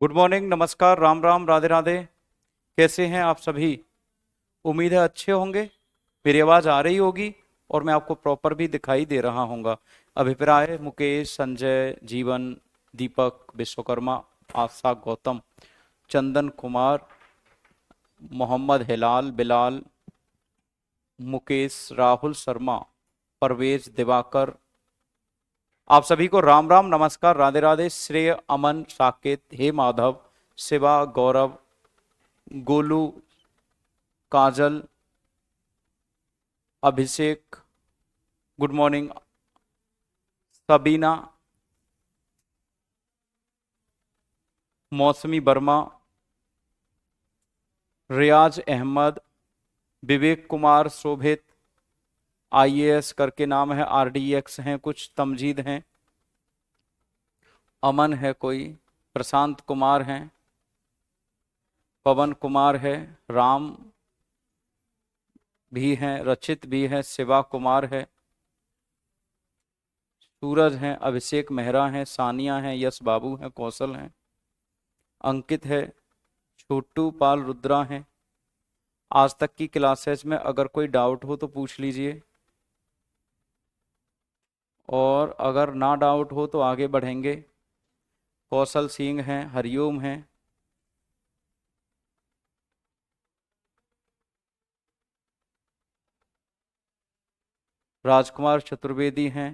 Good morning, नमस्कार, राम राम, राधे राधे। कैसे हैं आप सभी? उम्मीद है अच्छे होंगे। मेरी आवाज़ आ रही होगी और मैं आपको प्रॉपर भी दिखाई दे रहा हूँगा। अभिप्राय मुकेश, संजय, जीवन, दीपक, विश्वकर्मा, आशा, गौतम, चंदन कुमार, मोहम्मद हिलाल, बिलाल, मुकेश, राहुल शर्मा, परवेज, दिवाकर, आप सभी को राम राम, नमस्कार, राधे राधे। श्रेय, अमन, साकेत, हे माधव, शिवा, गौरव, गोलू, काजल, अभिषेक, गुड मॉर्निंग, सबीना, मौसमी वर्मा, रियाज अहमद, विवेक कुमार, शोभित, आईएएस करके नाम है, आरडीएक्स हैं कुछ, तमजीद हैं, अमन है कोई, प्रशांत कुमार हैं, पवन कुमार है, राम भी हैं, रचित भी है, शिवा कुमार है, सूरज हैं, अभिषेक मेहरा हैं, सानिया हैं, यश बाबू हैं, कौशल हैं, अंकित है, छोटू पाल रुद्रा हैं। आज तक की क्लासेज में अगर कोई डाउट हो तो पूछ लीजिए, और अगर ना डाउट हो तो आगे बढ़ेंगे। कौशल सिंह हैं, हरिओम हैं, राजकुमार चतुर्वेदी हैं,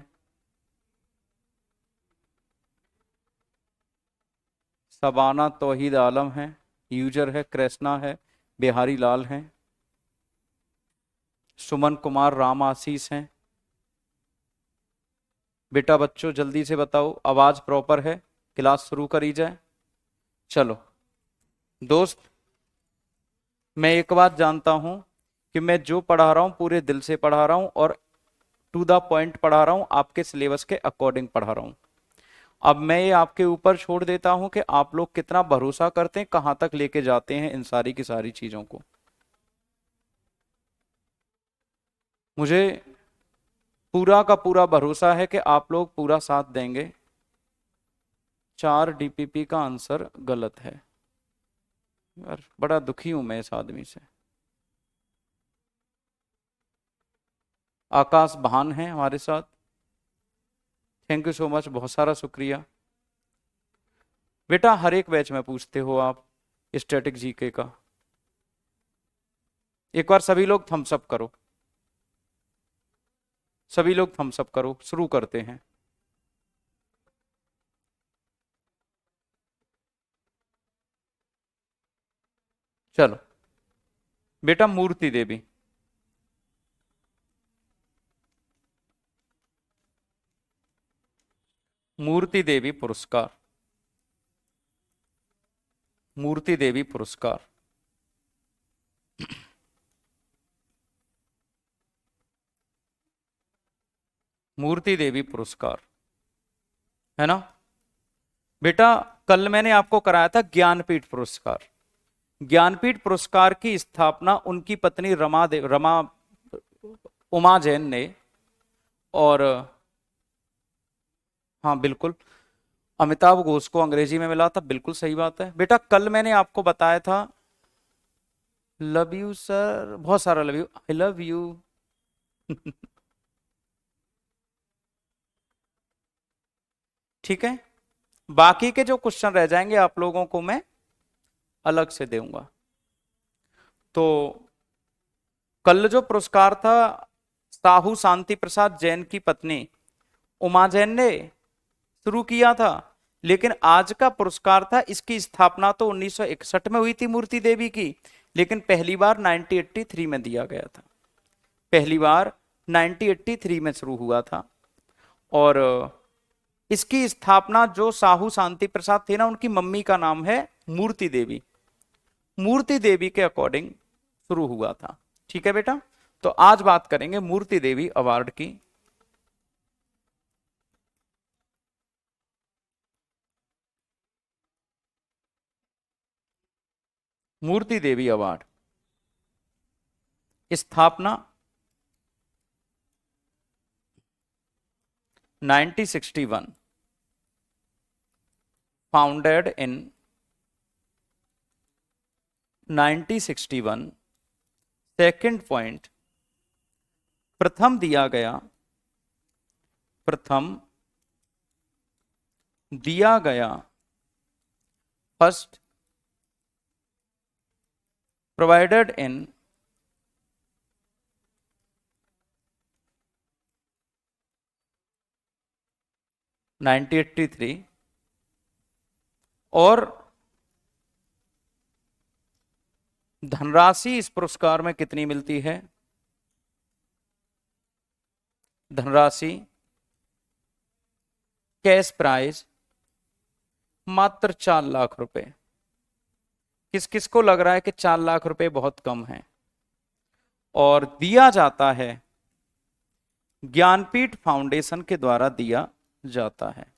शबाना तौहीद आलम हैं, यूजर है कृष्णा है, बिहारी लाल हैं, सुमन कुमार, राम आशीष हैं। बेटा बच्चों जल्दी से बताओ, आवाज प्रॉपर है? क्लास शुरू करी जाए। चलो दोस्त, मैं एक बात जानता हूं कि मैं जो पढ़ा रहा हूं पूरे दिल से पढ़ा रहा हूं और टू द पॉइंट पढ़ा रहा हूं, आपके सिलेबस के अकॉर्डिंग पढ़ा रहा हूं। अब मैं ये आपके ऊपर छोड़ देता हूं कि आप लोग कितना भरोसा करते हैं, कहां तक लेके जाते हैं इन सारी की सारी चीजों को। मुझे पूरा का पूरा भरोसा है कि आप लोग पूरा साथ देंगे। 4 डीपीपी का आंसर गलत है। यार बड़ा दुखी हूं मैं इस आदमी से। आकाश भान है हमारे साथ, थैंक यू सो मच, बहुत सारा शुक्रिया। बेटा हर एक बैच में पूछते हो आप स्टैटिक जीके का। एक बार सभी लोग थम्स अप करो, सभी लोग थम्स अप करो, शुरू करते हैं। चलो बेटा, मूर्ति देवी, मूर्ति देवी पुरस्कार, मूर्ति देवी पुरस्कार, मूर्ति देवी पुरस्कार, है ना बेटा? कल मैंने आपको कराया था ज्ञानपीठ पुरस्कार। ज्ञानपीठ पुरस्कार की स्थापना उनकी पत्नी रमा उमा जैन ने, और हाँ बिल्कुल, अमिताभ घोष को अंग्रेजी में मिला था, बिल्कुल सही बात है बेटा। कल मैंने आपको बताया था, लव यू सर, बहुत सारा love you, I love you. ठीक है, बाकी के जो क्वेश्चन रह जाएंगे आप लोगों को मैं अलग से दूंगा। तो कल जो पुरस्कार था, साहू शांति प्रसाद जैन की पत्नी उमा जैन ने शुरू किया था, लेकिन आज का पुरस्कार था, इसकी स्थापना तो 1961 में हुई थी मूर्ति देवी की, लेकिन पहली बार 1983 में दिया गया था। पहली बार 1983 में शुरू हुआ था, और इसकी स्थापना जो साहू शांति प्रसाद थे ना, उनकी मम्मी का नाम है मूर्ति देवी, मूर्ति देवी के अकॉर्डिंग शुरू हुआ था। ठीक है बेटा, तो आज बात करेंगे मूर्ति देवी अवार्ड की। मूर्ति देवी अवार्ड स्थापना 1961, फाउंडेड इन 9061 सेकंड पॉइंट प्रथम दिया गया, प्रथम दिया गया, फर्स्ट प्रोवाइडेड इन 1983 और धनराशि इस पुरस्कार में कितनी मिलती है? धनराशि कैश प्राइज मात्र 4 लाख रुपए। किस किस को लग रहा है कि 4 लाख रुपए बहुत कम है? और दिया जाता है, ज्ञानपीठ फाउंडेशन के द्वारा दिया जाता है।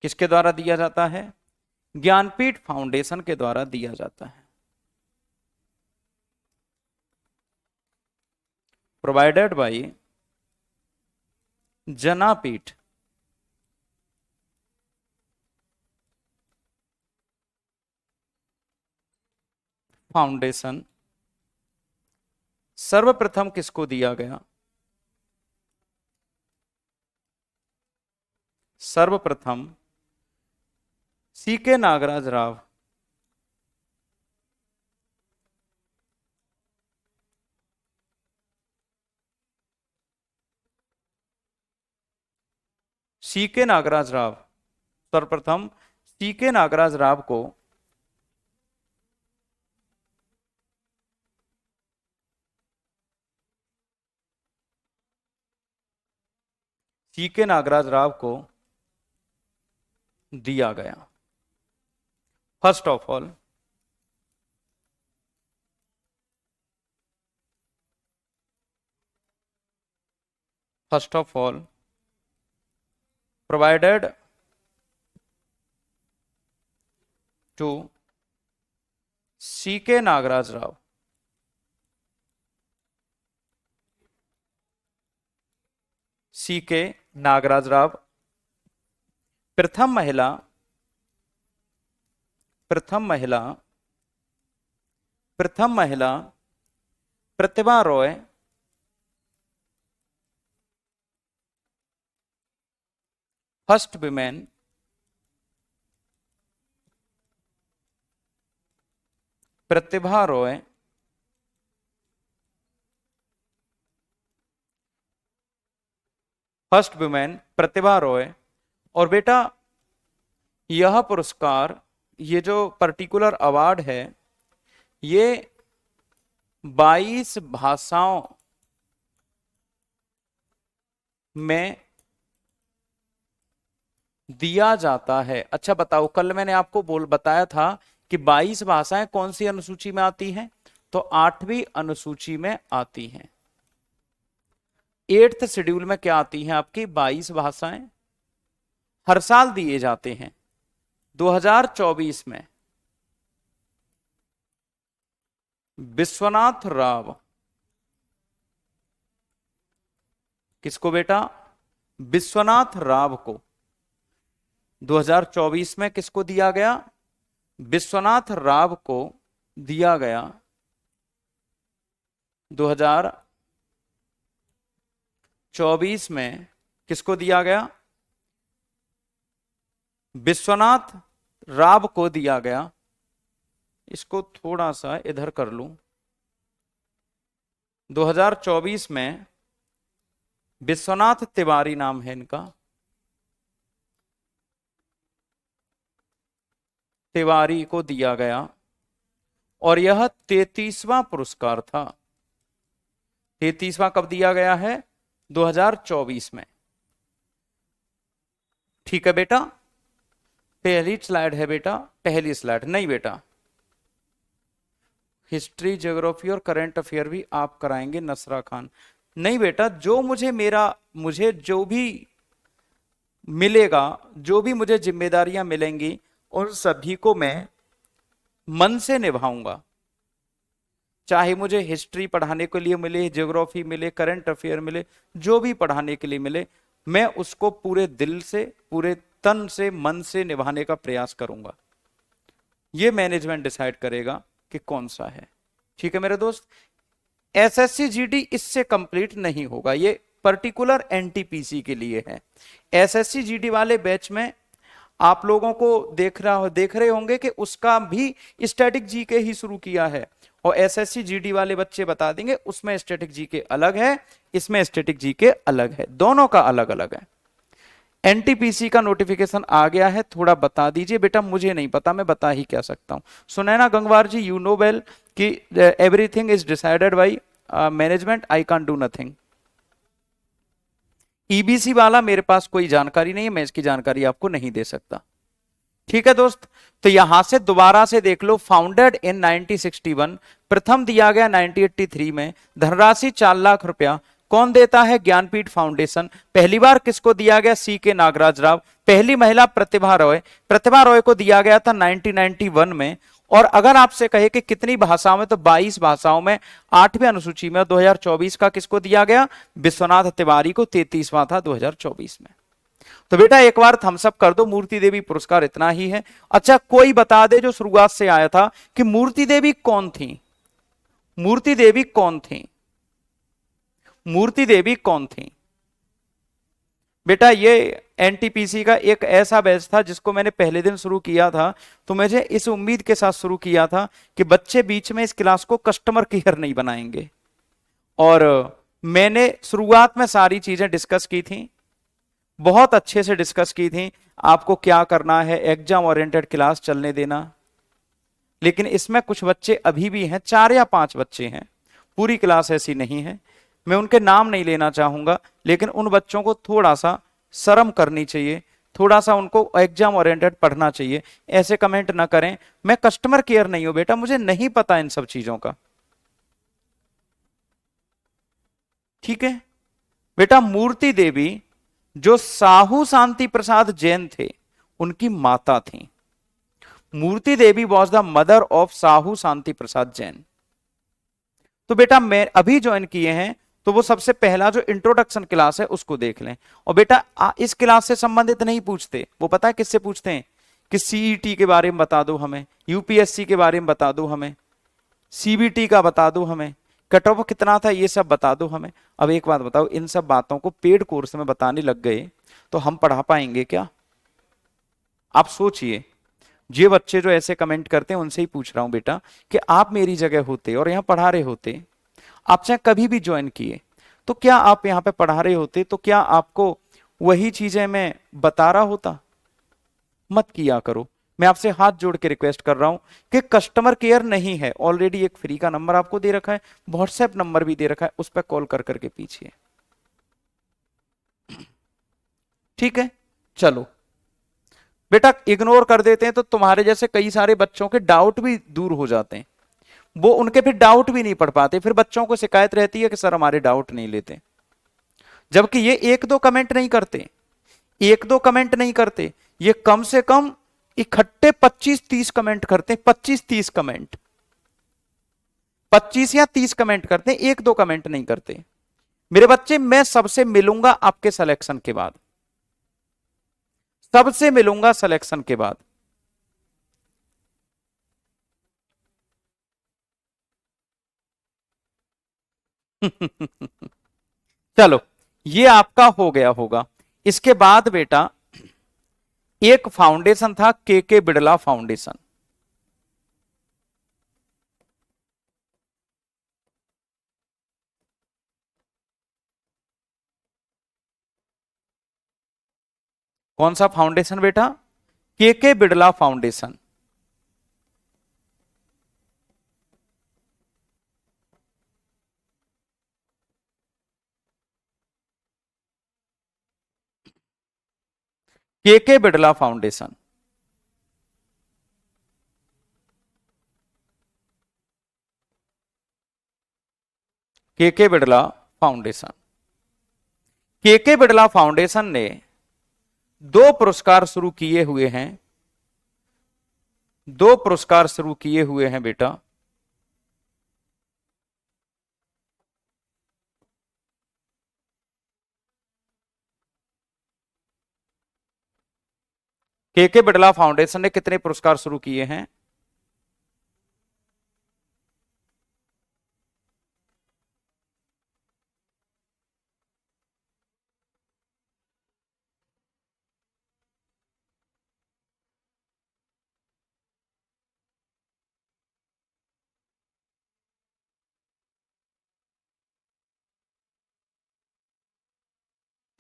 किसके द्वारा दिया जाता है? ज्ञानपीठ फाउंडेशन के द्वारा दिया जाता है। Provided by Jnanpith foundation. सर्वप्रथम किसको दिया गया? सर्वप्रथम सीके नागराज राव, सीके नागराज राव, सर्वप्रथम सीके नागराज राव को सीके नागराज राव को दिया गया। First of all provided to CK Nagaraj Rao C K Nagaraj Rao प्रथम महिला Pratibha Roy first women Pratibha Roy first women Pratibha Roy. और बेटा यह पुरस्कार, ये जो पर्टिकुलर अवार्ड है, ये 22 भाषाओं में दिया जाता है। अच्छा बताओ, कल मैंने आपको बताया था कि 22 भाषाएं कौन सी अनुसूची में आती हैं? तो 8वीं अनुसूची में आती हैं। 8th शेड्यूल में क्या आती हैं आपकी? 22 भाषाएं हर साल दिए जाते हैं। 2024 में विश्वनाथ राव, किसको बेटा? विश्वनाथ राव को 2024 में किसको दिया गया? विश्वनाथ राव को दिया गया 2024 में किसको दिया गया? विश्वनाथ राव को दिया गया। इसको थोड़ा सा इधर कर लूं। 2024 में विश्वनाथ तिवारी नाम है इनका, तिवारी को दिया गया। और यह 33वां पुरस्कार था। 33वां कब दिया गया है? 2024 में। ठीक है बेटा, पहली स्लाइड है बेटा, पहली स्लाइड नहीं बेटा, हिस्ट्री, ज्योग्राफी और करंट अफेयर भी आप कराएंगे नसरा खान। नहीं बेटा, जो मुझे जो भी मिलेगा, जो भी मुझे जिम्मेदारियां मिलेंगी, उन सभी को मैं मन से निभाऊंगा। चाहे मुझे हिस्ट्री पढ़ाने के लिए मिले, ज्योग्राफी मिले, करंट अफेयर मिले, जो भी पढ़ाने के लिए मिले, मैं उसको पूरे दिल से, पूरे तन से, मन से निभाने का प्रयास करूंगा। ये मैनेजमेंट डिसाइड करेगा कि कौन सा है। ठीक है मेरे दोस्त, एसएससी जीडी इससे कंप्लीट नहीं होगा, ये पर्टिकुलर एनटीपीसी के लिए है। एसएससी जीडी वाले बैच में आप लोगों को देख रहे होंगे कि उसका भी स्टैटिक जीके ही शुरू किया है, और एसएससी जीडी वाले बच्चे बता देंगे उसमें स्टैटिक जीके अलग है, इसमें स्टैटिक जीके अलग है, दोनों का अलग अलग है। एनटीपीसी का नोटिफिकेशन आ गया है, थोड़ा बता दीजिए बेटा, मुझे नहीं पता, मैं बता ही क्या सकता हूं। सुनैना गंगवार जी, यू नो वेल कि everything is decided by management, I can't do nothing. EBC वाला मेरे पास कोई जानकारी नहीं है, मैं इसकी जानकारी आपको नहीं दे सकता। ठीक है दोस्त, तो यहां से दोबारा से देख लो, फाउंडेड इन 1961, प्रथम दिया गया 1983 में, धनराशि 4 लाख रुपया, कौन देता है? ज्ञानपीठ फाउंडेशन। पहली बार किसको दिया गया? सी के नागराज राव। पहली महिला प्रतिभा रॉय, प्रतिभा रॉय को दिया गया था 1991 में। और अगर आपसे कहे कि कितनी भाषाओं में, तो 22 भाषाओं में, 8वीं अनुसूची में। 2024 का किसको दिया गया? विश्वनाथ तिवारी को, 33वां था 2024 में। तो बेटा एक बार थम्स अप कर दो, मूर्ति देवी पुरस्कार इतना ही है। अच्छा कोई बता दे जो शुरुआत से आया था कि मूर्ति देवी कौन थी? मूर्ति देवी कौन थी? मूर्ति देवी कौन थी? बेटा ये एनटीपीसी का एक ऐसा बैच था जिसको मैंने पहले दिन शुरू किया था, तो मुझे इस उम्मीद के साथ शुरू किया था कि बच्चे बीच में इस क्लास को कस्टमर केयर नहीं बनाएंगे। और मैंने शुरुआत में सारी चीजें डिस्कस की थी, बहुत अच्छे से डिस्कस की थी। आपको क्या करना है, एग्जाम ओरिएंटेड क्लास चलने देना। लेकिन इसमें कुछ बच्चे अभी भी हैं, 4 या 5 बच्चे हैं, पूरी क्लास ऐसी नहीं है। मैं उनके नाम नहीं लेना चाहूंगा, लेकिन उन बच्चों को थोड़ा सा शर्म करनी चाहिए, थोड़ा सा उनको एग्जाम ओरिएंटेड पढ़ना चाहिए। ऐसे कमेंट ना करें, मैं कस्टमर केयर नहीं हूं बेटा, मुझे नहीं पता इन सब चीजों का। ठीक है बेटा, मूर्ति देवी जो साहू शांति प्रसाद जैन थे, उनकी माता थी। Murti Devi was the mother of Sahu Shanti Prasad Jain. तो बेटा मैं अभी ज्वाइन किए हैं, तो वो सबसे पहला जो इंट्रोडक्शन क्लास है उसको देख लें। और बेटा इस क्लास से संबंधित नहीं पूछते, वो पता है किससे पूछते हैं कि सीईटी के बारे में बता दो हमें, यूपीएससी के बारे में बता दो हमें, सीबीटी का बता दो हमें, कट ऑफ कितना था, ये सब बता दो हमें। अब एक बात बताओ, इन सब बातों को पेड कोर्स में बताने लग गए तो हम पढ़ा पाएंगे क्या? आप सोचिए। ये बच्चे जो ऐसे कमेंट करते हैं उनसे ही पूछ रहा हूं बेटा कि आप मेरी जगह होते और यहां पढ़ा रहे होते, आप चाहे कभी भी ज्वाइन किए, तो क्या आप यहां पे पढ़ा रहे होते, तो क्या आपको वही चीजें मैं बता रहा होता? मत किया करो। मैं आपसे हाथ जोड़ के रिक्वेस्ट कर रहा हूं कि कस्टमर केयर नहीं है, ऑलरेडी एक फ्री का नंबर आपको दे रखा है, व्हाट्सएप नंबर भी दे रखा है, उस पर कॉल कर करके पीछे। ठीक है चलो बेटा, इग्नोर कर देते हैं तो तुम्हारे जैसे कई सारे बच्चों के डाउट भी दूर हो जाते हैं। वो उनके फिर डाउट भी नहीं पढ़ पाते, फिर बच्चों को शिकायत रहती है कि सर हमारे डाउट नहीं लेते। जबकि ये 1-2 कमेंट नहीं करते, 1-2 कमेंट नहीं करते, ये कम से कम इकट्ठे 25-30 कमेंट करते हैं। 25-30 कमेंट, 25 या 30 कमेंट करते हैं, 1-2 कमेंट नहीं करते। मेरे बच्चे मैं सबसे मिलूंगा आपके सिलेक्शन के बाद, सबसे मिलूंगा सिलेक्शन के बाद। चलो ये आपका हो गया होगा। इसके बाद बेटा एक फाउंडेशन था, के बिड़ला फाउंडेशन। कौन सा फाउंडेशन बेटा? के बिड़ला फाउंडेशन। के बिड़ला फाउंडेशन। के बिड़ला फाउंडेशन। के बिड़ला फाउंडेशन ने 2 पुरस्कार शुरू किए हुए हैं, 2 पुरस्कार शुरू किए हुए हैं बेटा। के बिड़ला फाउंडेशन ने कितने पुरस्कार शुरू किए हैं?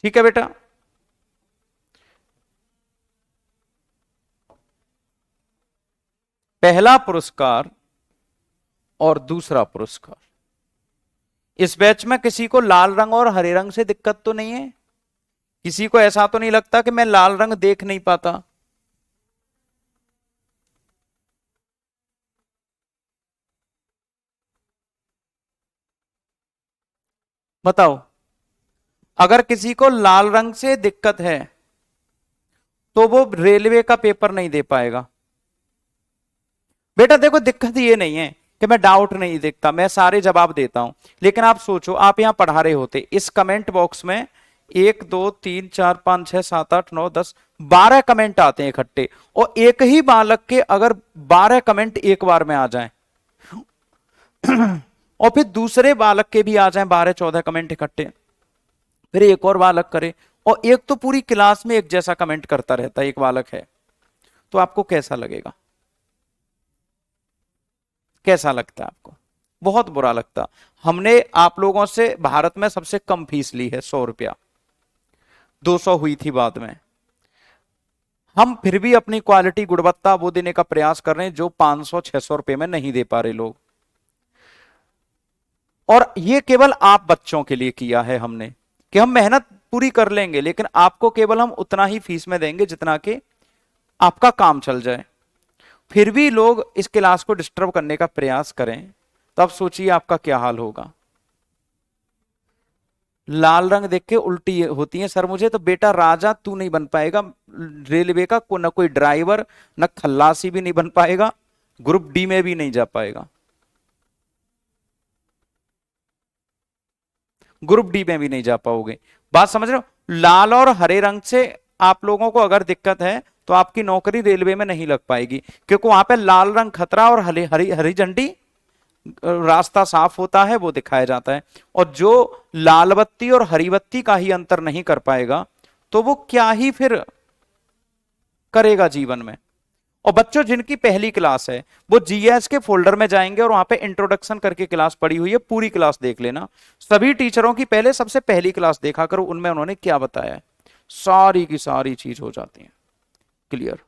ठीक है बेटा, पहला पुरस्कार और दूसरा पुरस्कार। इस बैच में किसी को लाल रंग और हरे रंग से दिक्कत तो नहीं है? किसी को ऐसा तो नहीं लगता कि मैं लाल रंग देख नहीं पाता? बताओ, अगर किसी को लाल रंग से दिक्कत है तो वो रेलवे का पेपर नहीं दे पाएगा। बेटा देखो, दिक्कत ये नहीं है कि मैं डाउट नहीं देखता, मैं सारे जवाब देता हूं, लेकिन आप सोचो, आप यहां पढ़ा रहे होते, इस कमेंट बॉक्स में 1 2 3 4 5 6 7 8 9 10 12 कमेंट आते हैं इकट्ठे, और एक ही बालक के अगर 12 कमेंट एक बार में आ जाएं और फिर दूसरे बालक के भी आ जाएं 12 14 कमेंट इकट्ठे, फिर एक और बालक करे, और एक तो पूरी क्लास में एक जैसा कमेंट करता रहता है, एक बालक है, तो आपको कैसा लगेगा? कैसा लगता है आपको? बहुत बुरा लगता। हमने आप लोगों से भारत में सबसे कम फीस ली है, 100 रुपया, 200 हुई थी बाद में। हम फिर भी अपनी क्वालिटी, गुणवत्ता वो देने का प्रयास कर रहे हैं जो 500 600 रुपए में नहीं दे पा रहे लोग। और ये केवल आप बच्चों के लिए किया है हमने, कि हम मेहनत पूरी कर लेंगे, लेकिन आपको केवल हम उतना ही फीस में देंगे जितना कि आपका काम चल जाए। फिर भी लोग इस क्लास को डिस्टर्ब करने का प्रयास करें, तो अब सोचिए आपका क्या हाल होगा। लाल रंग देख के उल्टी होती है सर मुझे, तो बेटा राजा तू नहीं बन पाएगा रेलवे का, न कोई ड्राइवर, न खल्लासी भी नहीं बन पाएगा, ग्रुप डी में भी नहीं जा पाएगा, ग्रुप डी में भी नहीं जा पाओगे। बात समझ रहे हो? लाल और हरे रंग से आप लोगों को अगर दिक्कत है तो आपकी नौकरी रेलवे में नहीं लग पाएगी, क्योंकि वहां पे लाल रंग खतरा और हरी हरी हरी झंडी रास्ता साफ होता है, वो दिखाया जाता है। और जो लाल बत्ती और हरी बत्ती का ही अंतर नहीं कर पाएगा तो वो क्या ही फिर करेगा जीवन में। और बच्चों जिनकी पहली क्लास है वो जीएस के फोल्डर में जाएंगे और वहां पे इंट्रोडक्शन करके क्लास पड़ी हुई है, पूरी क्लास देख लेना। सभी टीचरों की पहले सबसे पहली क्लास देखा करो, उनमें उन्होंने क्या बताया है, सारी की सारी चीज हो जाती है क्लियर।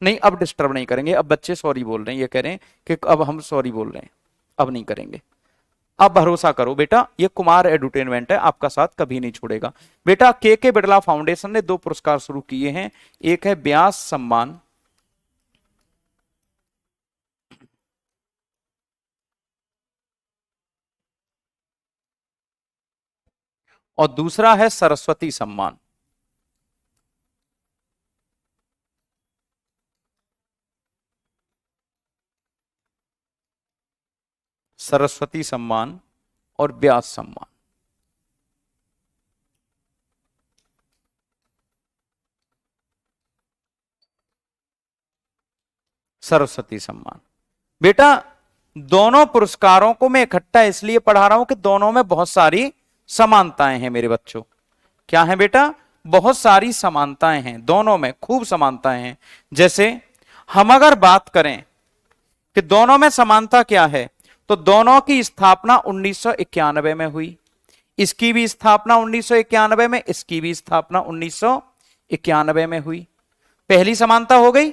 नहीं, अब डिस्टर्ब नहीं करेंगे, अब बच्चे सॉरी बोल रहे हैं, ये कह रहे हैं कि अब हम सॉरी बोल रहे हैं, अब नहीं करेंगे। अब भरोसा करो बेटा, ये कुमार एडुटेनमेंट है, आपका साथ कभी नहीं छोड़ेगा। बेटा के बिड़ला फाउंडेशन ने 2 पुरस्कार शुरू किए हैं, एक है व्यास सम्मान और दूसरा है सरस्वती सम्मान। सरस्वती सम्मान और व्यास सम्मान। सरस्वती सम्मान बेटा, दोनों पुरस्कारों को मैं इकट्ठा इसलिए पढ़ा रहा हूं कि दोनों में बहुत सारी समानताएं हैं मेरे बच्चों। क्या है बेटा? बहुत सारी समानताएं हैं, दोनों में खूब समानताएं हैं। जैसे हम अगर बात करें कि दोनों में समानता क्या है, तो दोनों की स्थापना 1991 में हुई, इसकी भी स्थापना 1991 में, इसकी भी स्थापना 1991 में हुई। पहली समानता हो गई।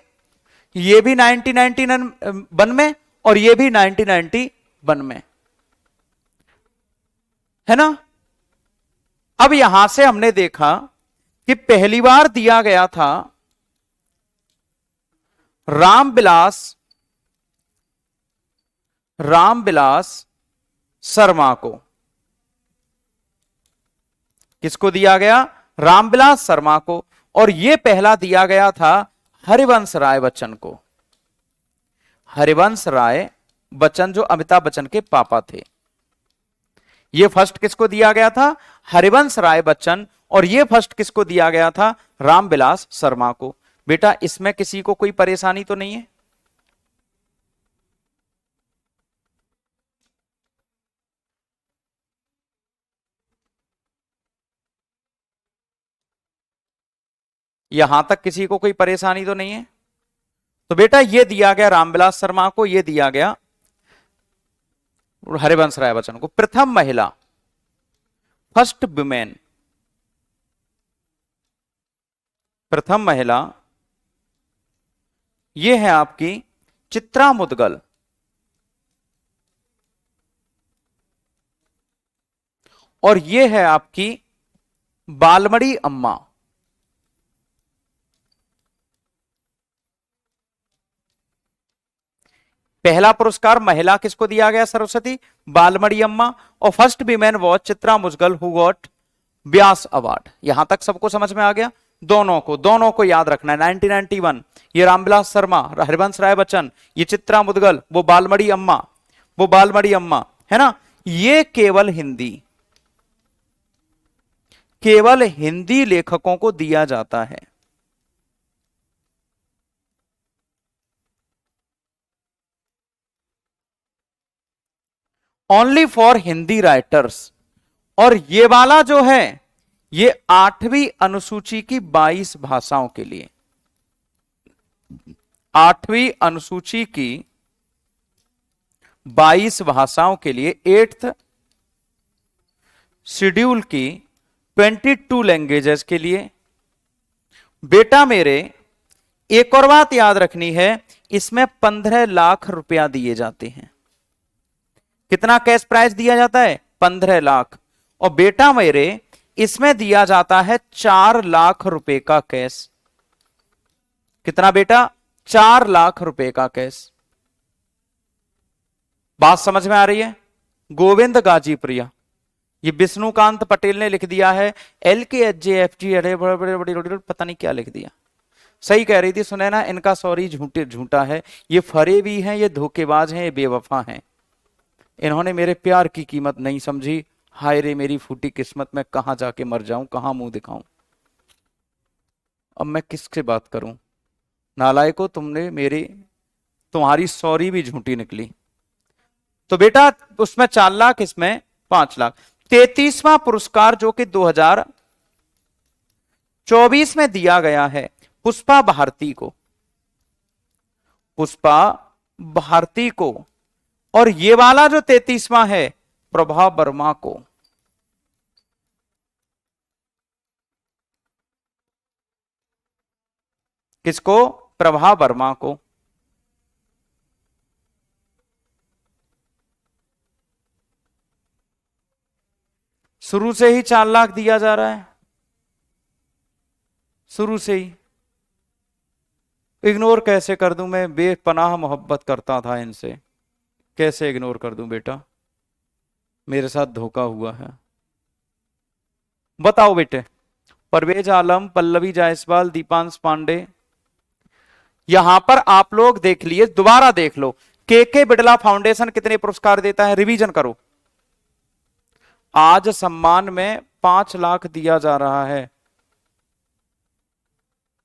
ये भी 1991 में और ये भी 1991 में, है ना? अब यहां से हमने देखा कि पहली बार दिया गया था रामविलास शर्मा को। किसको दिया गया? रामविलास शर्मा को। और यह पहला दिया गया था हरिवंश राय बच्चन को। हरिवंश राय बच्चन जो अमिताभ बच्चन के पापा थे, यह फर्स्ट किसको दिया गया था? हरिवंश राय बच्चन। और यह फर्स्ट किसको दिया गया था? रामविलास शर्मा को। बेटा इसमें किसी को कोई परेशानी तो नहीं है? यहां तक किसी को कोई परेशानी तो नहीं है? तो बेटा ये दिया गया रामविलास शर्मा को, ये दिया गया हरिवंश राय बच्चन को। प्रथम महिला, फर्स्ट वुमेन, प्रथम महिला ये है आपकी चित्रा मुदगल। और ये है आपकी बालमड़ी अम्मा। पहला पुरस्कार महिला किसको दिया गया? सरस्वती, बालमड़ी अम्मा। और first women was Chitra Mudgal who got Vyas award. यहां तक सबको समझ में आ गया? दोनों को याद रखना है। 1991 ये रामविलास शर्मा, हरिवंश राय बच्चन, ये चित्रा मुदगल, वो बालमड़ी अम्मा, है ना। ये केवल हिंदी लेखकों को दिया जाता है। Only for Hindi writers. और ये वाला जो है ये 8वीं अनुसूची की 22 भाषाओं के लिए, 8वीं अनुसूची की 22 भाषाओं के लिए, 8th शेड्यूल की 22 लैंग्वेजेस के लिए। बेटा मेरे एक और बात याद रखनी है, इसमें 15 लाख रुपया दिए जाते हैं। कितना कैश प्राइज दिया जाता है? 15 लाख। और बेटा मेरे इसमें दिया जाता है 4 लाख रुपए का कैश। कितना बेटा? 4 लाख रुपए का कैश। बात समझ में आ रही है? गोविंद गाजीप्रिया, ये विष्णुकांत पटेल ने लिख दिया है। LKHJFG, अरे बड़े पता नहीं क्या लिख दिया। सही कह रही थी सुनैना, इनका सॉरी झूठा है। ये फरे भी हैं, ये धोखेबाज हैं, ये बेवफा हैं। इन्होंने मेरे प्यार की कीमत नहीं समझी। हाय रे मेरी फूटी किस्मत, में कहां जाके मर जाऊं, कहां मुंह दिखाऊं। अब मैं किससे बात करूं? नालायको, तुम्हारी सॉरी भी झूठी निकली। तो बेटा उसमें 4 लाख, इसमें 5 लाख। 33वां पुरस्कार जो कि 2024 में दिया गया है पुष्पा भारती को। और ये वाला जो 33वां है प्रभा वर्मा को। किसको? प्रभा वर्मा को। शुरू से ही 4 लाख दिया जा रहा है, शुरू से ही। इग्नोर कैसे कर दूं मैं? बेपनाह मोहब्बत करता था इनसे, कैसे इग्नोर कर दूं बेटा? मेरे साथ धोखा हुआ है। बताओ बेटे। परवेज आलम, पल्लवी जायसवाल, दीपांश पांडे। यहां पर आप लोग देख लिए, दोबारा देख लो। के बिड़ला फाउंडेशन कितने पुरस्कार देता है? रिवीजन करो। आज सम्मान में 5 लाख दिया जा रहा है।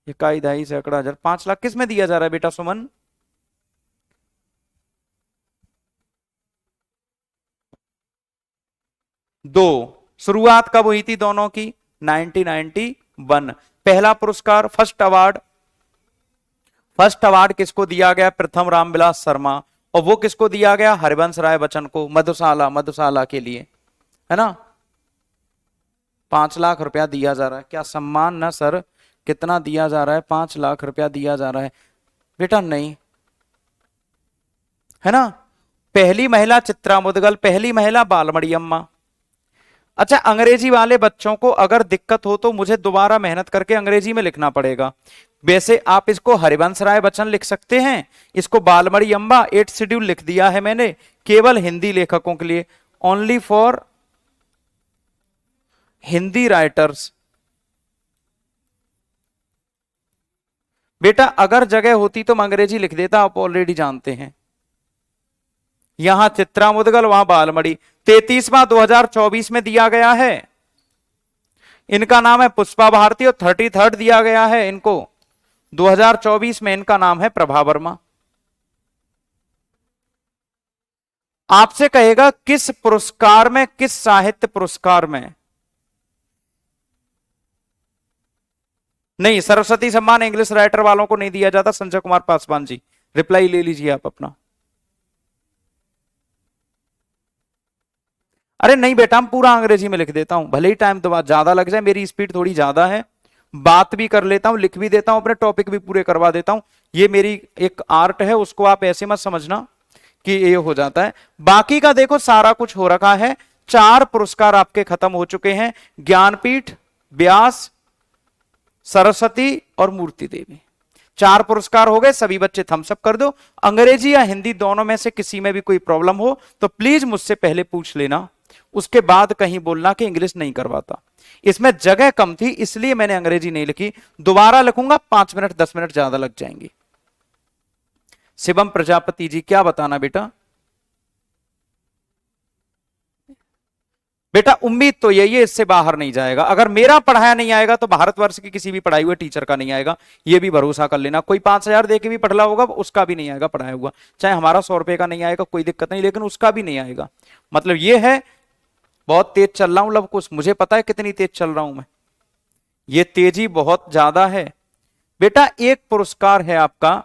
इकाई, दहाई, सैकड़ा, हजार, 5 लाख किस में दिया जा रहा है बेटा सुमन? दो। शुरुआत कब हुई थी दोनों की? 1991। पहला पुरस्कार, फर्स्ट अवार्ड किसको दिया गया? प्रथम रामविलास शर्मा। और वो किसको दिया गया? हरिवंश राय बच्चन को, मधुशाला के लिए, है ना। 5 लाख रुपया दिया जा रहा है। क्या सम्मान ना सर? कितना दिया जा रहा है? 5 लाख रुपया दिया जा रहा है बेटा। नहीं, है ना। पहली महिला चित्रा मुदगल, पहली महिला बालमड़ी अम्मा। अच्छा, अंग्रेजी वाले बच्चों को अगर दिक्कत हो तो मुझे दोबारा मेहनत करके अंग्रेजी में लिखना पड़ेगा। वैसे आप इसको हरिवंश राय बच्चन लिख सकते हैं, इसको बालमड़ी अम्बा। 8 शेड्यूल लिख दिया है मैंने, केवल हिंदी लेखकों के लिए, ओनली फॉर हिंदी राइटर्स। बेटा अगर जगह होती तो मैं अंग्रेजी लिख देता, आप ऑलरेडी जानते हैं। यहां चित्रा मुदगल, वहां बालमड़ी। 33वां 2024 में दिया गया है। इनका नाम है पुष्पा भारती और 33rd दिया गया है इनको 2024 में इनका नाम है प्रभा वर्मा। आपसे कहेगा किस पुरस्कार में, किस साहित्य पुरस्कार में, नहीं सरस्वती सम्मान इंग्लिश राइटर वालों को नहीं दिया जाता। संजय कुमार पासवान जी, रिप्लाई ले लीजिए आप अपना। अरे नहीं बेटा, हम पूरा अंग्रेजी में लिख देता हूं, भले ही टाइम तो ज्यादा लग जाए, मेरी स्पीड थोड़ी ज्यादा है, बात भी कर लेता हूं, लिख भी देता हूं, अपने टॉपिक भी पूरे करवा देता हूं। ये मेरी एक आर्ट है, उसको आप ऐसे मत समझना कि ये हो जाता है। बाकी का देखो सारा कुछ हो रखा है। 4 पुरस्कार आपके खत्म हो चुके हैं, ज्ञानपीठ, व्यास, सरस्वती और मूर्ति देवी। 4 पुरस्कार हो गए। सभी बच्चे थम्स अप कर दो। अंग्रेजी या हिंदी दोनों में से किसी में भी कोई प्रॉब्लम हो तो प्लीज मुझसे पहले पूछ लेना, उसके बाद कहीं बोलना कि इंग्लिश नहीं करवाता। इसमें जगह कम थी इसलिए मैंने अंग्रेजी नहीं लिखी, दोबारा लिखूंगा 5 मिनट 10 मिनट ज्यादा लग जाएंगे। शिवम प्रजापति जी क्या बताना बेटा? बेटा उम्मीद तो यही है इससे बाहर नहीं जाएगा। अगर मेरा पढ़ाया नहीं आएगा तो भारतवर्ष की किसी भी पढ़ाई हुए टीचर का नहीं आएगा, ये भी भरोसा कर लेना। कोई 5,000 दे के भी पढ़ रहा होगा उसका भी नहीं आएगा पढ़ाया हुआ, चाहे हमारा 100 रुपए का नहीं आएगा कोई दिक्कत नहीं, लेकिन उसका भी नहीं आएगा। मतलब ये है बहुत तेज चल रहा हूं लव कुश, मुझे पता है कितनी तेज चल रहा हूं मैं, ये तेजी बहुत ज्यादा है। बेटा एक पुरस्कार है आपका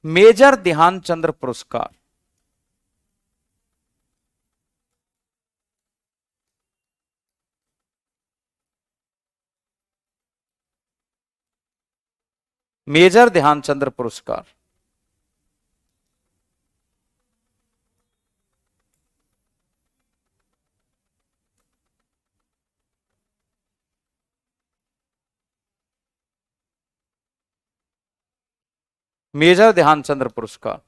मेजर ध्यानचंद्र पुरस्कार। मेजर ध्यानचंद्र पुरस्कार मेजर ध्यानचंद्र पुरस्कार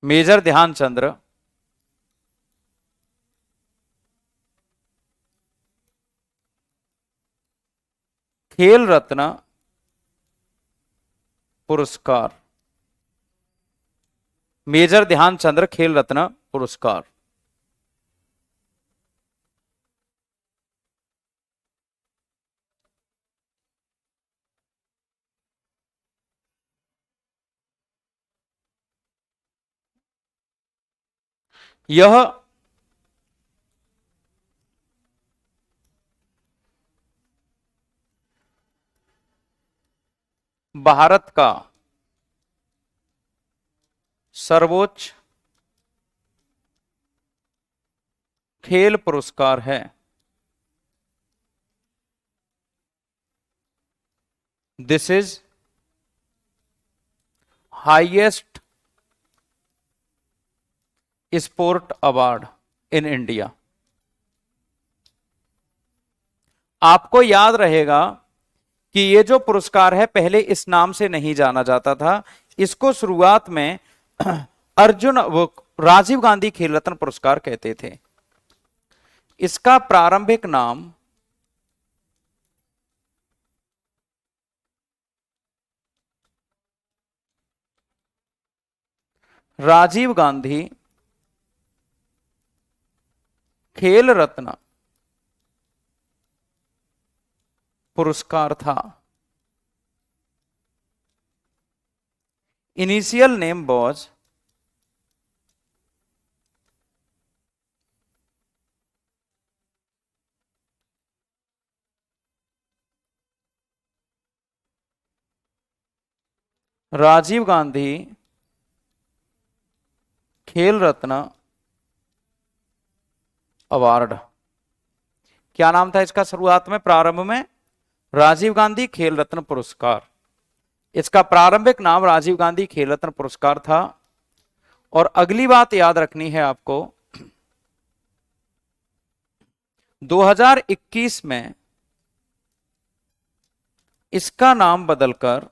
मेजर ध्यानचंद्र खेल रत्न पुरस्कार। मेजर ध्यानचंद्र खेल रत्न पुरस्कार यह भारत का सर्वोच्च खेल पुरस्कार है। This is highest sport award in India. आपको याद रहेगा कि ये जो पुरस्कार है पहले इस नाम से नहीं जाना जाता था, इसको शुरुआत में अर्जुन वो राजीव गांधी खेल रत्न पुरस्कार कहते थे। इसका प्रारंभिक नाम राजीव गांधी खेल रत्न पुरस्कार था। Initial name was Rajiv Gandhi Khel Ratna award. क्या नाम था इसका शुरुआत में, प्रारंभ में? राजीव गांधी खेल रत्न पुरस्कार। इसका प्रारंभिक नाम राजीव गांधी खेल रत्न पुरस्कार था। और अगली बात याद रखनी है आपको, 2021 में इसका नाम बदलकर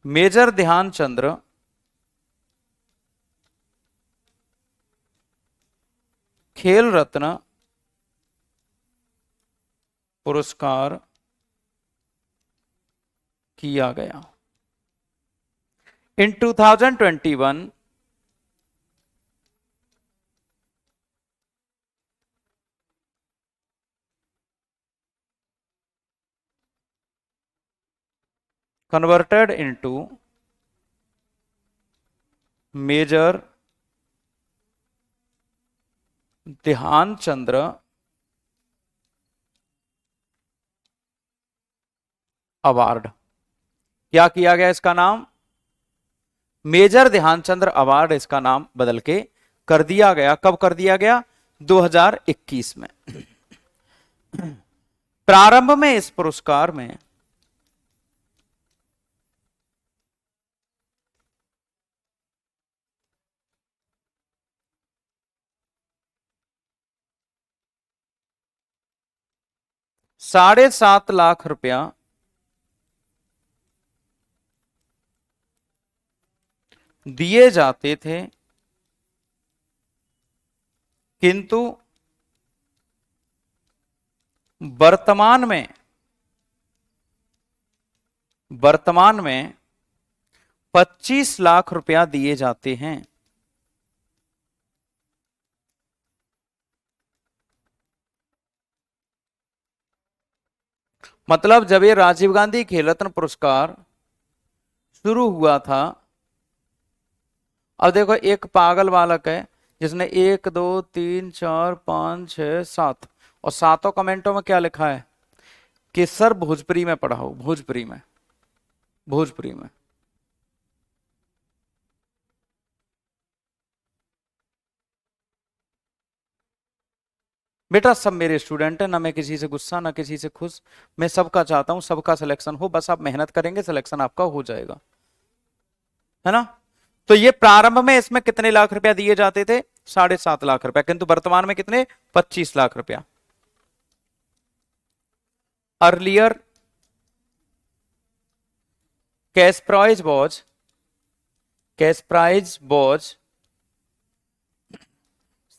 मेजर ध्यानचंद्र खेल रत्न पुरस्कार किया गया। In 2021 converted into Major Dhyanchandra award. क्या किया गया इसका नाम? मेजर ध्यानचंद्र अवार्ड इसका नाम बदल के कर दिया गया। कब कर दिया गया? 2021 में। प्रारंभ में इस पुरस्कार में ₹7.5 लाख दिए जाते थे, किंतु वर्तमान में 25 लाख रुपया दिए जाते हैं। मतलब जब ये राजीव गांधी खेल रत्न पुरस्कार शुरू हुआ था, अब देखो एक पागल बालक है जिसने 1 2 3 4 5 6 7 और सातों कमेंटों में क्या लिखा है कि सर भोजपुरी में पढ़ाओ, भोजपुरी में, भोजपुरी में। बेटा सब मेरे स्टूडेंट हैं, ना मैं किसी से गुस्सा ना किसी से खुश, मैं सबका चाहता हूं सबका सिलेक्शन हो, बस आप मेहनत करेंगे सिलेक्शन आपका हो जाएगा, है ना। तो ये प्रारंभ में इसमें कितने लाख रुपया दिए जाते थे? 7.5 लाख रुपया, किंतु वर्तमान में कितने? 25 लाख रुपया। Earlier cash prize was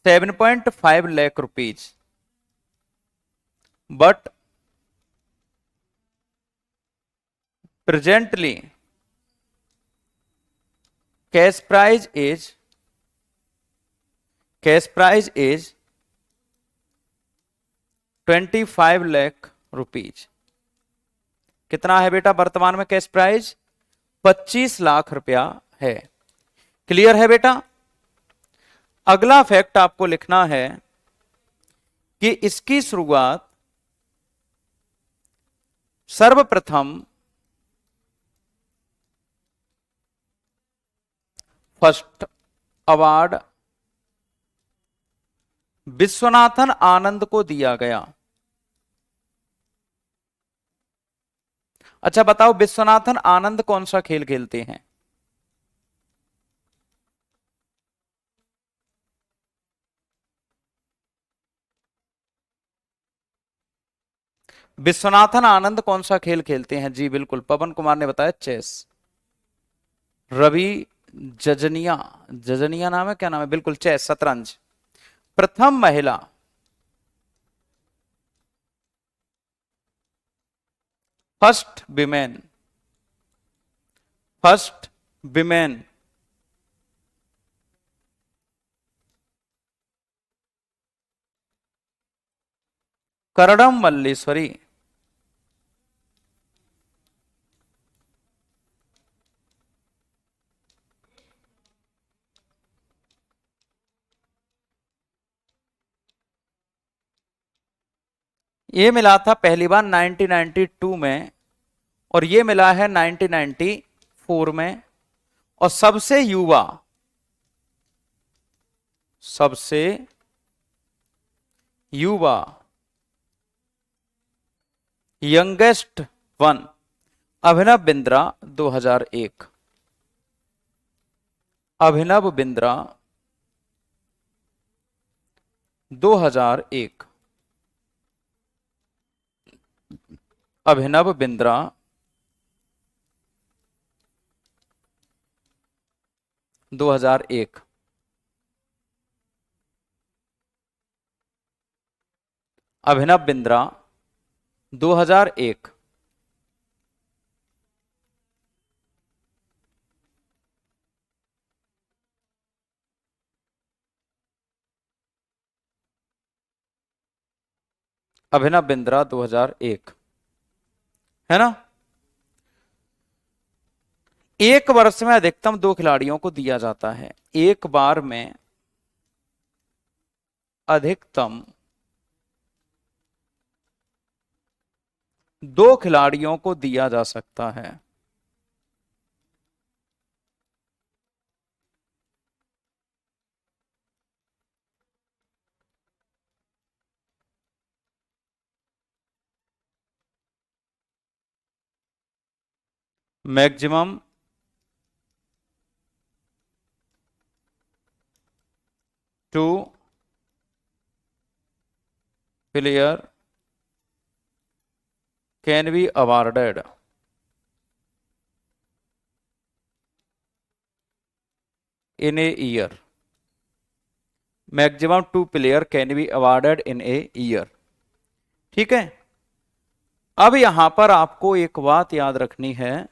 7.5 lakh rupees, but presently cash prize is 25 lakh rupees. कितना है बेटा वर्तमान में कैश प्राइज? 25 लाख रुपया है। क्लियर है बेटा? अगला फैक्ट आपको लिखना है कि इसकी शुरुआत सर्वप्रथम फर्स्ट अवार्ड विश्वनाथन आनंद को दिया गया। अच्छा बताओ विश्वनाथन आनंद कौन सा खेल खेलते हैं? विश्वनाथन आनंद कौन सा खेल खेलते हैं? जी बिल्कुल, पवन कुमार ने बताया चेस। रवि जजनिया, जजनिया नाम है, क्या नाम है? बिल्कुल चेस, शतरंज। प्रथम महिला फर्स्ट विमेन करडम मल्लेश्वरी। ये मिला था पहली बार 1992 में और ये मिला है 1994 में। और सबसे युवा यंगेस्ट वन अभिनव बिंद्रा 2001। अभिनव बिंद्रा 2001। अभिनव बिंद्रा 2001। अभिनव बिंद्रा 2001। अभिनव बिंद्रा 2001, है ना। एक वर्ष में अधिकतम 2 खिलाड़ियों को दिया जाता है, एक बार में अधिकतम 2 खिलाड़ियों को दिया जा सकता है। Maximum two player can be awarded in a year. Maximum 2 player can be awarded in a year. ठीक है। अब यहां पर आपको एक बात याद रखनी है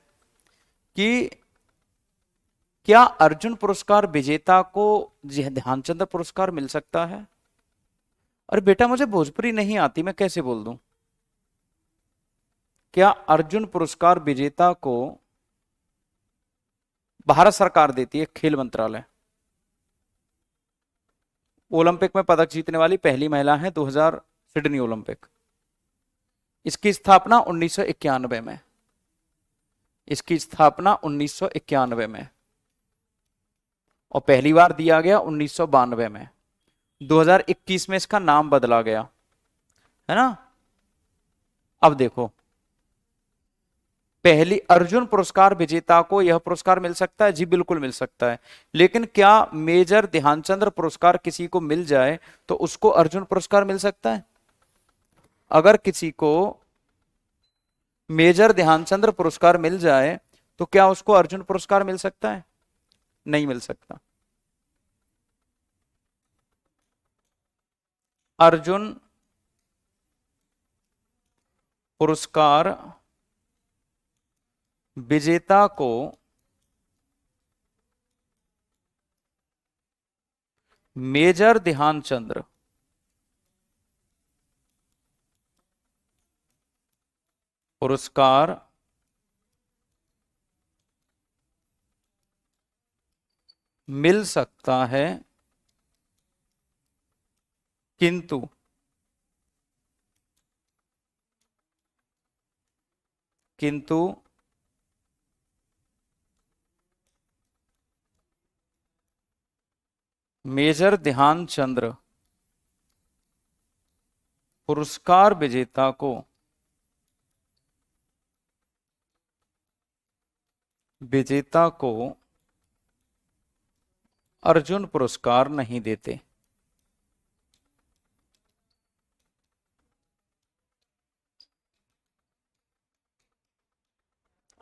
कि क्या अर्जुन पुरस्कार विजेता को ध्यानचंद्र पुरस्कार मिल सकता है? अरे बेटा मुझे भोजपुरी नहीं आती, मैं कैसे बोल दूं। क्या अर्जुन पुरस्कार विजेता को भारत सरकार देती है, खेल मंत्रालय। ओलंपिक में पदक जीतने वाली पहली महिला है 2000 सिडनी ओलंपिक। इसकी स्थापना 1991 में, इसकी स्थापना 1991 में, और पहली बार दिया गया 1992 में। 2021 में इसका नाम बदला गया, है ना। अब देखो, पहली अर्जुन पुरस्कार विजेता को यह पुरस्कार मिल सकता है? जी बिल्कुल मिल सकता है। लेकिन क्या मेजर ध्यानचंद्र पुरस्कार किसी को मिल जाए तो उसको अर्जुन पुरस्कार मिल सकता है? अगर किसी को मेजर ध्यानचंद्र पुरस्कार मिल जाए तो क्या उसको अर्जुन पुरस्कार मिल सकता है? नहीं मिल सकता। अर्जुन पुरस्कार विजेता को मेजर ध्यानचंद्र पुरस्कार मिल सकता है, किंतु मेजर ध्यानचंद्र पुरस्कार विजेता को अर्जुन पुरस्कार नहीं देते।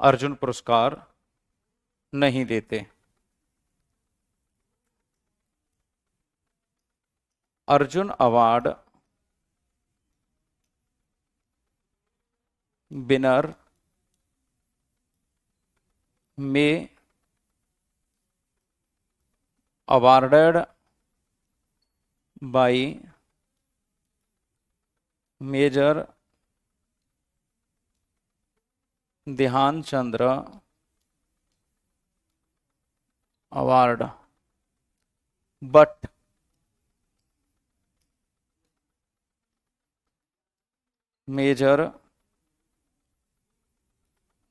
अर्जुन पुरस्कार नहीं देते। अर्जुन अवार्ड विनर में awarded by Major Dhyanchandra award, but Major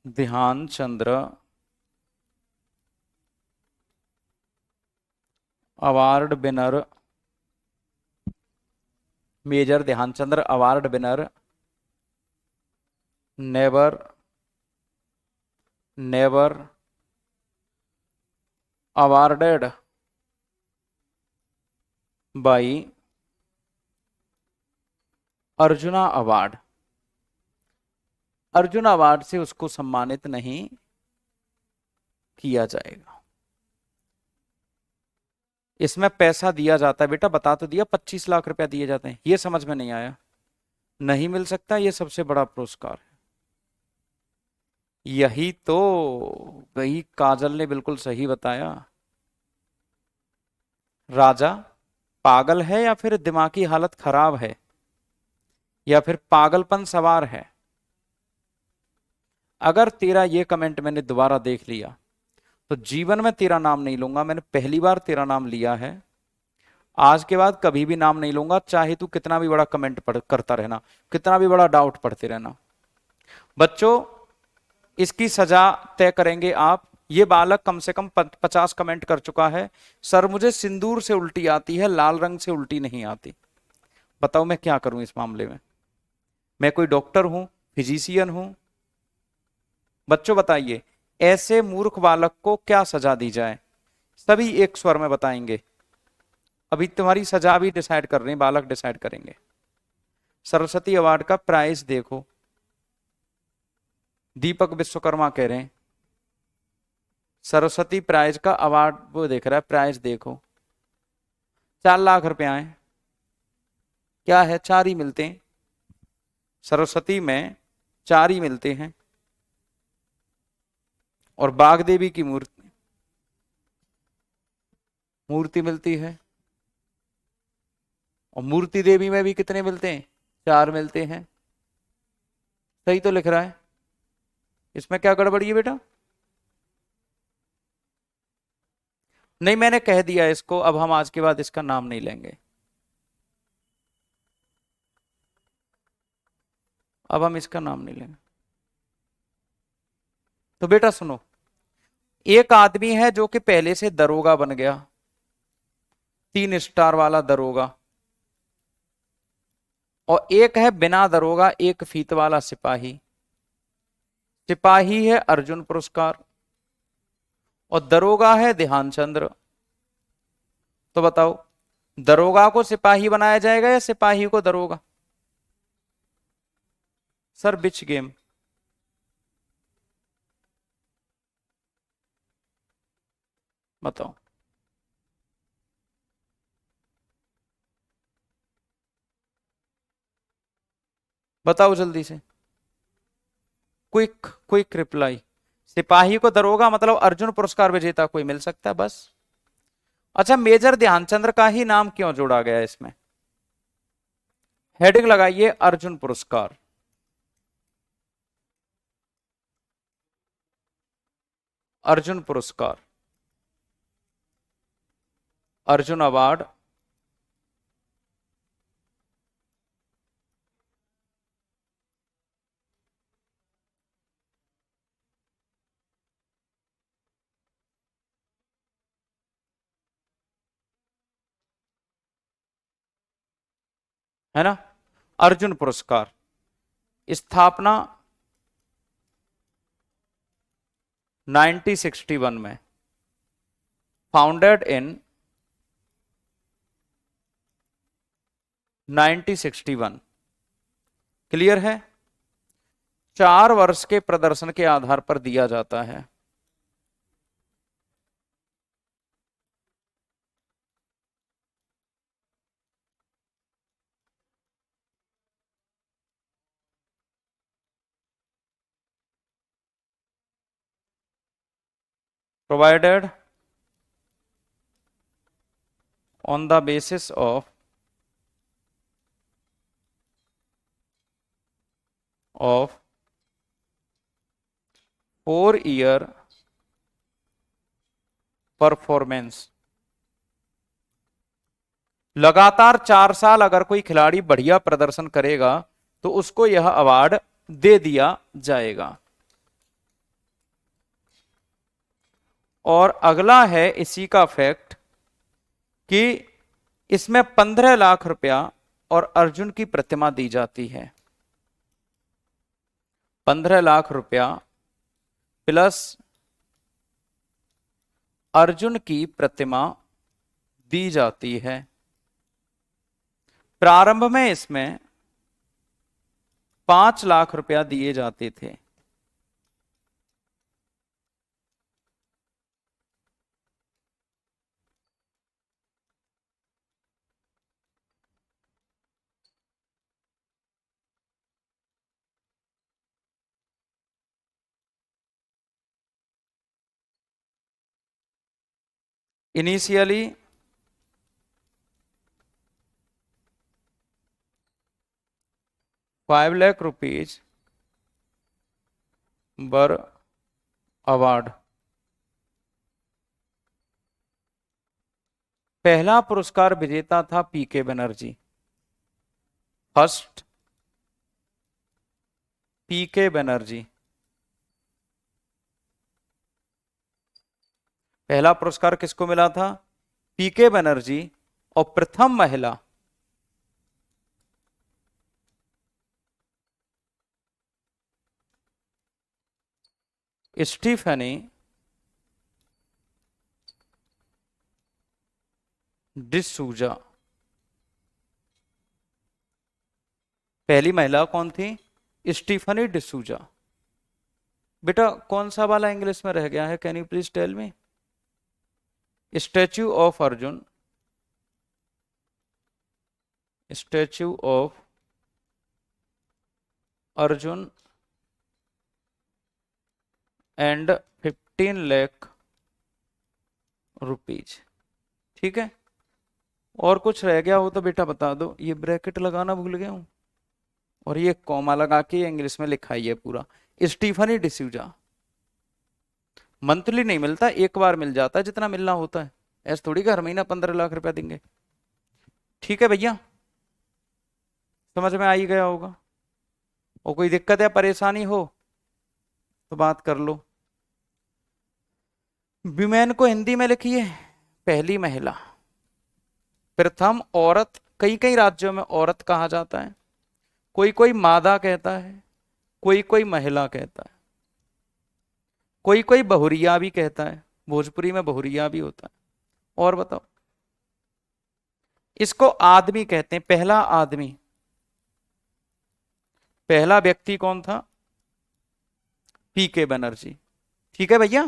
Dhyanchandra award winner, Major Dhyanchandra award winner never awarded by Arjuna award. Arjun award से उसको सम्मानित नहीं किया जाएगा। इसमें पैसा दिया जाता है बेटा, बता तो दिया, 25 लाख रुपया दिए जाते हैं। ये समझ में नहीं आया? नहीं मिल सकता, ये सबसे बड़ा पुरस्कार है। यही तो, वही काजल ने बिल्कुल सही बताया। राजा पागल है या फिर दिमागी हालत खराब है या फिर पागलपन सवार है? अगर तेरा ये कमेंट मैंने दोबारा देख लिया तो जीवन में तेरा नाम नहीं लूंगा। मैंने पहली बार तेरा नाम लिया है, आज के बाद कभी भी नाम नहीं लूंगा, चाहे तू कितना भी बड़ा कमेंट पढ़ करता रहना, कितना भी बड़ा डाउट पढ़ते रहना। बच्चों, इसकी सजा तय करेंगे आप। ये बालक कम से कम 50 कमेंट कर चुका है, सर मुझे सिंदूर से उल्टी आती है, लाल रंग से उल्टी नहीं आती। बताओ मैं क्या करूं इस मामले में? मैं कोई डॉक्टर हूं, फिजिशियन हूं? बच्चों बताइए, ऐसे मूर्ख बालक को क्या सजा दी जाए? सभी एक स्वर में बताएंगे। अभी तुम्हारी सजा भी डिसाइड कर रहे हैं, बालक डिसाइड करेंगे। सरस्वती अवार्ड का प्राइस देखो, दीपक विश्वकर्मा कह रहे हैं सरस्वती प्राइज का अवार्ड, वो देख रहा है, प्राइज देखो 4 लाख रुपया है। क्या है? 4 ही मिलते हैं सरस्वती में, 4 ही मिलते हैं। और बाग देवी की मूर्ति मूर्ति मिलती है, और मूर्ति देवी में भी कितने मिलते हैं? 4 मिलते हैं। सही तो लिख रहा है, इसमें क्या गड़बड़ी है बेटा? नहीं, मैंने कह दिया इसको, अब हम आज के बाद इसका नाम नहीं लेंगे। अब हम इसका नाम नहीं लेंगे। तो बेटा सुनो, एक आदमी है जो कि पहले से दरोगा बन गया, 3 स्टार वाला दरोगा, और एक है बिना दरोगा, 1 फीट वाला सिपाही। सिपाही है अर्जुन पुरस्कार और दरोगा है ध्यानचंद्र। तो बताओ, दरोगा को सिपाही बनाया जाएगा या सिपाही को दरोगा? सर बिच गेम? बताओ। बताओ जल्दी से, क्विक क्विक रिप्लाई। सिपाही को दरोगा मतलब अर्जुन पुरस्कार विजेता कोई मिल सकता है बस। अच्छा, मेजर ध्यानचंद्र का ही नाम क्यों जोड़ा गया इसमें? हेडिंग लगाइए अर्जुन पुरस्कार, अर्जुन पुरस्कार, अर्जुन अवार्ड, है ना? अर्जुन पुरस्कार स्थापना 1961 में, फाउंडेड इन 1961। क्लियर है? 4 वर्ष के प्रदर्शन के आधार पर दिया जाता है। Provided on the basis of 4 year performance. लगातार 4 साल अगर कोई खिलाड़ी बढ़िया प्रदर्शन करेगा तो उसको यह अवार्ड दे दिया जाएगा। और अगला है इसी का फैक्ट कि इसमें 15 लाख रुपया और अर्जुन की प्रतिमा दी जाती है। 15 लाख रुपया प्लस अर्जुन की प्रतिमा दी जाती है। प्रारंभ में इसमें 5 लाख रुपया दिए जाते थे। इनिशियली ₹5 लाख बर अवार्ड। पहला पुरस्कार विजेता था पीके बनर्जी। फर्स्ट पीके बनर्जी, पहला पुरस्कार किसको मिला था? पीके बनर्जी। और प्रथम महिला स्टीफनी डिसूजा। पहली महिला कौन थी? स्टीफनी डिसूजा। बेटा कौन सा वाला इंग्लिश में रह गया है? Can you please tell me? Statue of Arjun, statue of Arjun and 15 lakh rupees. ठीक है, और कुछ रह गया हो तो बेटा बता दो। ये ब्रैकेट लगाना भूल गया हूं, और ये कॉमा लगा के इंग्लिश में लिखा ही है पूरा। स्टीफनी डिसूजा। मंथली नहीं मिलता, एक बार मिल जाता है जितना मिलना होता है। ऐसे थोड़ी का हर महीना 15 लाख रुपया देंगे। ठीक है भैया, समझ में आ ही गया होगा। और कोई दिक्कत या परेशानी हो तो बात कर लो। विमेन को हिंदी में लिखिए पहली महिला, प्रथम औरत। कई कई राज्यों में औरत कहा जाता है, कोई कोई मादा कहता है, कोई कोई महिला कहता है, कोई कोई बहुरिया भी कहता है। भोजपुरी में बहुरिया भी होता है। और बताओ, इसको आदमी कहते हैं, पहला आदमी। पहला व्यक्ति कौन था? पीके बनर्जी। ठीक है भैया,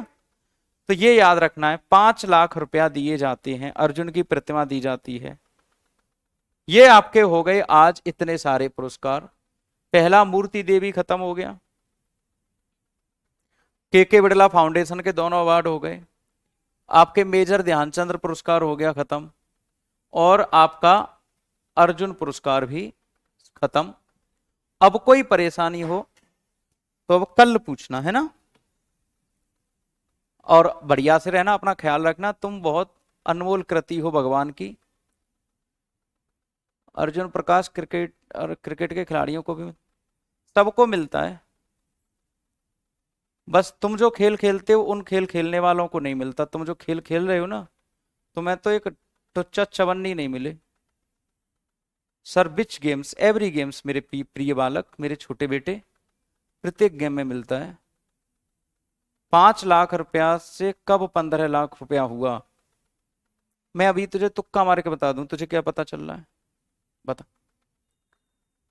तो ये याद रखना है। 5 लाख रुपया दिए जाते हैं, अर्जुन की प्रतिमा दी जाती है। ये आपके हो गए आज इतने सारे पुरस्कार। पहला मूर्ति देवी खत्म हो गया, के बिड़ला फाउंडेशन के दोनों अवार्ड हो गए, आपके मेजर ध्यानचंद्र पुरस्कार हो गया खत्म, और आपका अर्जुन पुरस्कार भी खत्म। अब कोई परेशानी हो तो अब कल पूछना है ना। और बढ़िया से रहना, अपना ख्याल रखना। तुम बहुत अनमोल कृति हो भगवान की। अर्जुन प्रकाश क्रिकेट और क्रिकेट के खिलाड़ियों को भी सबको मिलता है, बस तुम जो खेल खेलते हो उन खेल खेलने वालों को नहीं मिलता। तुम जो खेल खेल रहे हो ना, तुम्हें तो एक टुच्चा चवन्नी नहीं मिले। Sir which games, every games मेरे प्रिय बालक, मेरे छोटे बेटे, प्रत्येक गेम में मिलता है। 5 लाख रुपया से कब 15 लाख रुपया हुआ? मैं अभी तुझे तुक्का मार के बता दूं, तुझे क्या पता चल रहा है बता।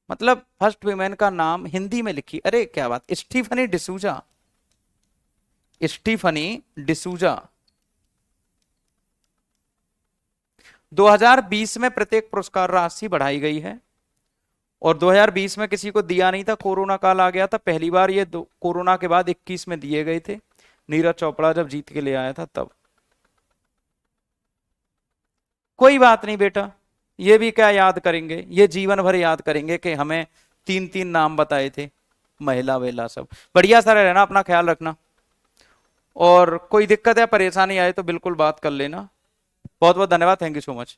मतलब फर्स्ट वीमेन का नाम हिंदी में लिखी। अरे क्या बात, स्टीफनी डिसूजा। स्टीफनी डिसूजा। 2020 में प्रत्येक पुरस्कार राशि बढ़ाई गई है, और 2020 में किसी को दिया नहीं था, कोरोना काल आ गया था। पहली बार ये कोरोना के बाद 21 में दिए गए थे, नीरज चोपड़ा जब जीत के ले आया था तब। कोई बात नहीं बेटा, ये भी क्या याद करेंगे, ये जीवन भर याद करेंगे कि हमें 3-3 नाम बताए थे, महिला वेला सब। बढ़िया सा रहना, अपना ख्याल रखना, और कोई दिक्कत या परेशानी आए तो बिल्कुल बात कर लेना। बहुत बहुत धन्यवाद, थैंक यू सो मच।